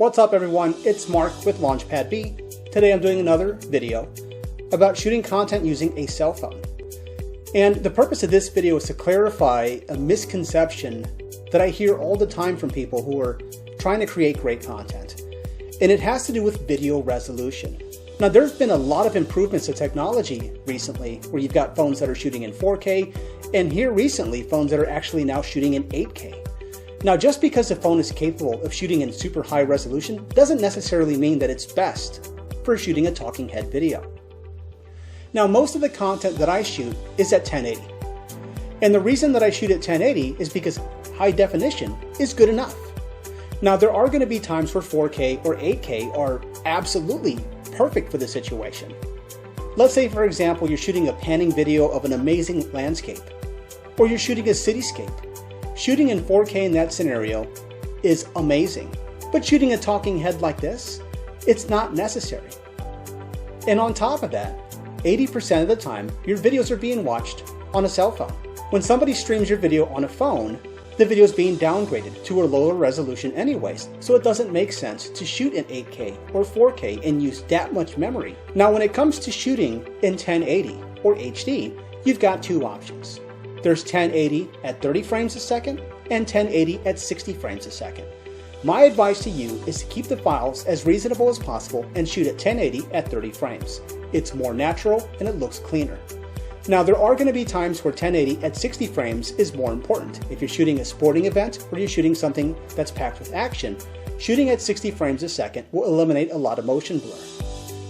What's up everyone, it's Mark with Launchpad B. Today I'm doing another video about shooting content using a cell phone. And the purpose of this video is to clarify a misconception that I hear all the time from people who are trying to create great content. And it has to do with video resolution. Now there's been a lot of improvements to technology recently where you've got phones that are shooting in 4K and here recently phones that are actually now shooting in 8K. Now just because the phone is capable of shooting in super high resolution doesn't necessarily mean that it's best for shooting a talking head video. Now most of the content that I shoot is at 1080. And the reason that I shoot at 1080 is because high definition is good enough. Now there are going to be times where 4K or 8K are absolutely perfect for the situation. Let's say for example you're shooting a panning video of an amazing landscape, or you're shooting a cityscape. Shooting in 4K in that scenario is amazing, but shooting a talking head like this, it's not necessary. And on top of that, 80% of the time your videos are being watched on a cell phone. When somebody streams your video on a phone, the video is being downgraded to a lower resolution anyways, so it doesn't make sense to shoot in 8K or 4K and use that much memory. Now when it comes to shooting in 1080 or HD, you've got two options. There's 1080 at 30 frames a second and 1080 at 60 frames a second. My advice to you is to keep the files as reasonable as possible and shoot at 1080 at 30 frames. It's more natural and it looks cleaner. Now there are going to be times where 1080 at 60 frames is more important. If you're shooting a sporting event or you're shooting something that's packed with action, shooting at 60 frames a second will eliminate a lot of motion blur.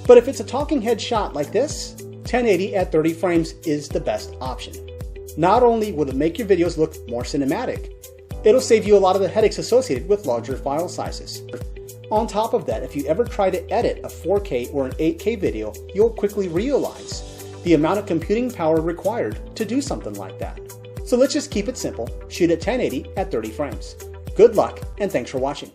But if it's a talking head shot like this, 1080 at 30 frames is the best option. Not only will it make your videos look more cinematic, it'll save you a lot of the headaches associated with larger file sizes. On top of that, if you ever try to edit a 4K or an 8K video, you'll quickly realize the amount of computing power required to do something like that. So let's just keep it simple. Shoot at 1080 at 30 frames. Good luck and thanks for watching.